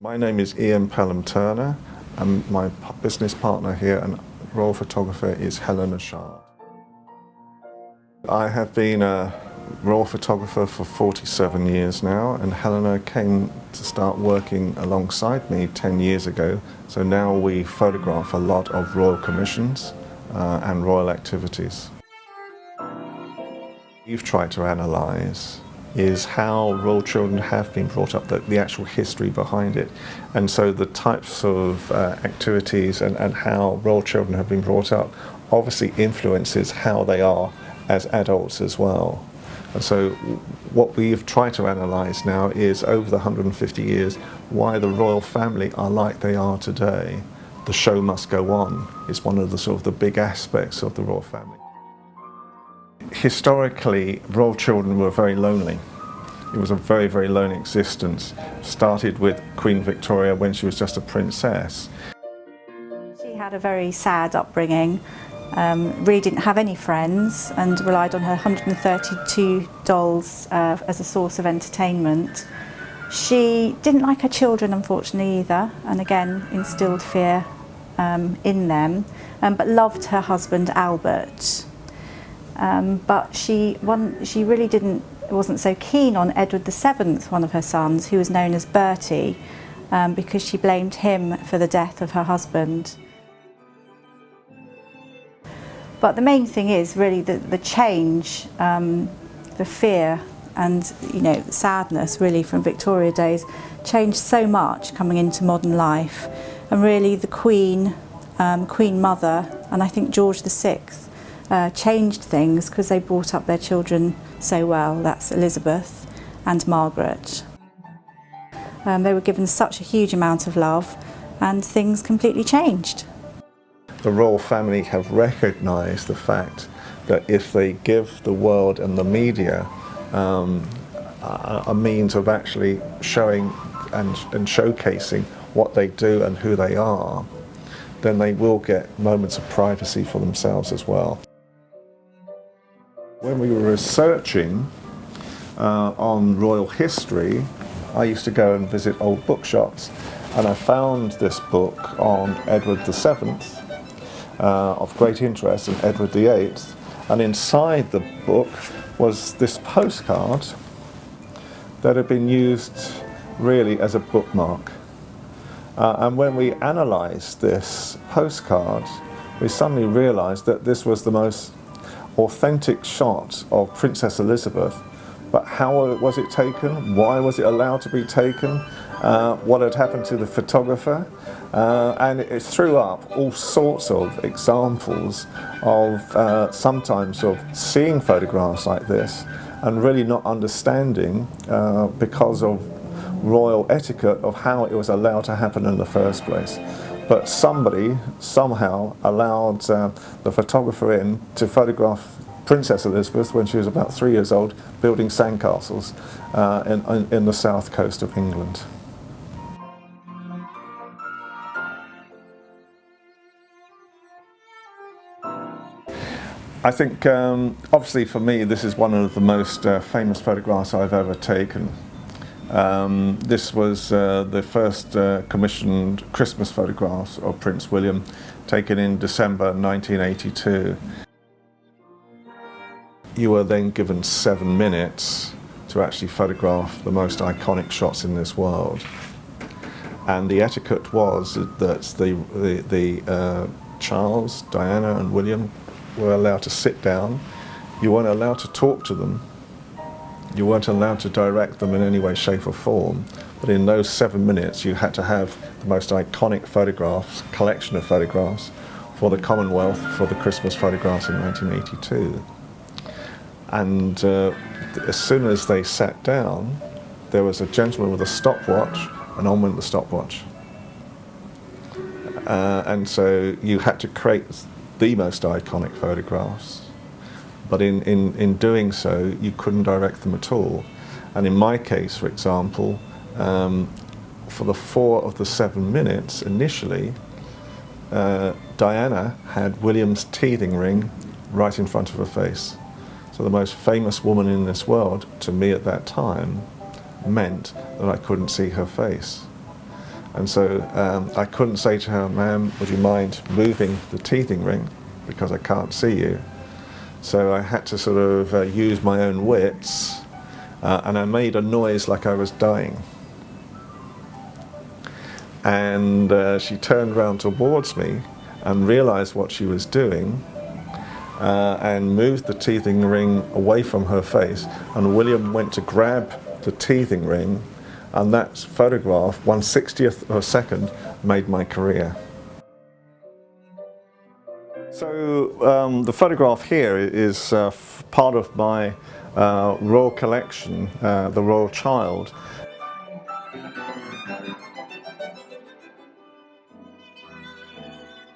My name is Ian Pelham Turner, and my business partner here and royal photographer is Helena Shard. I have been a royal photographer for 47 years now, and Helena came to start working alongside me 10 years ago. So now we photograph a lot of royal commissions and royal activities. We've tried to analyse is how royal children have been brought up, the actual history behind it. And so the types of activities and how royal children have been brought up obviously influences how they are as adults as well. And so what we've tried to analyse now is, over the 150 years, why the royal family are like they are today. The show must go on is one of the sort of the big aspects of the royal family. Historically, royal children were very lonely. It was a very, very lonely existence. Started with Queen Victoria when she was just a princess. She had a very sad upbringing, really didn't have any friends and relied on her 132 dolls as a source of entertainment. She didn't like her children, unfortunately, either, and again instilled fear in them, but loved her husband Albert. But she really wasn't so keen on Edward VII, one of her sons, who was known as Bertie, because she blamed him for the death of her husband. But the main thing is really the change, the fear and sadness really from Victoria days changed so much coming into modern life, and really the Queen, Queen Mother, and I think George VI changed things because they brought up their children so well. That's Elizabeth and Margaret. They were given such a huge amount of love and things completely changed. The royal family have recognised the fact that if they give the world and the media a means of actually showing and showcasing what they do and who they are, then they will get moments of privacy for themselves as well. When we were researching on royal history, I used to go and visit old bookshops, and I found this book on Edward VII of great interest, and Edward VIII, and inside the book was this postcard that had been used really as a bookmark. And when we analysed this postcard, we suddenly realised that this was the most authentic shot of Princess Elizabeth. But how was it taken? Why was it allowed to be taken? What had happened to the photographer? And it threw up all sorts of examples of sometimes of seeing photographs like this and really not understanding because of royal etiquette of how it was allowed to happen in the first place. But somebody somehow allowed the photographer in to photograph Princess Elizabeth when she was about 3 years old, building sandcastles in the south coast of England. I think obviously for me this is one of the most famous photographs I've ever taken. This was the first commissioned Christmas photographs of Prince William, taken in December 1982. You were then given 7 minutes to actually photograph the most iconic shots in this world. And the etiquette was that Charles, Diana and William were allowed to sit down. You weren't allowed to talk to them. You weren't allowed to direct them in any way, shape or form, but in those 7 minutes you had to have the most iconic photographs, collection of photographs for the Commonwealth for the Christmas photographs in 1982. And as soon as they sat down, there was a gentleman with a stopwatch, and on went the stopwatch. And so you had to create the most iconic photographs. But in doing so, you couldn't direct them at all. And in my case, for example, for the 4 of the 7 minutes initially, Diana had William's teething ring right in front of her face. So the most famous woman in this world, to me at that time, meant that I couldn't see her face. And so I couldn't say to her, "Ma'am, would you mind moving the teething ring because I can't see you?" So I had to sort of use my own wits, and I made a noise like I was dying. And she turned round towards me and realized what she was doing, and moved the teething ring away from her face, and William went to grab the teething ring, and that photograph, 1/60th of a second, made my career. So the photograph here is part of my royal collection, the Royal Child.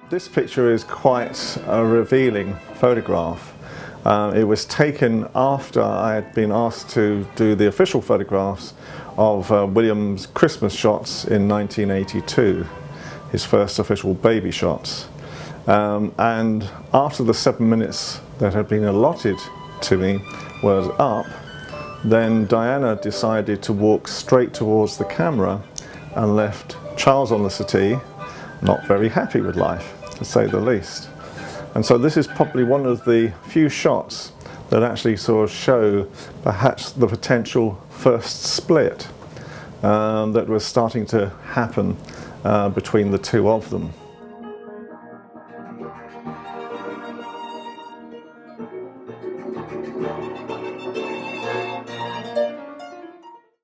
This picture is quite a revealing photograph. It was taken after I had been asked to do the official photographs of William's Christmas shots in 1982, his first official baby shots. And after the 7 minutes that had been allotted to me was up, then Diana decided to walk straight towards the camera and left Charles on the settee, not very happy with life, to say the least. And so this is probably one of the few shots that actually sort of show perhaps the potential first split that was starting to happen between the two of them.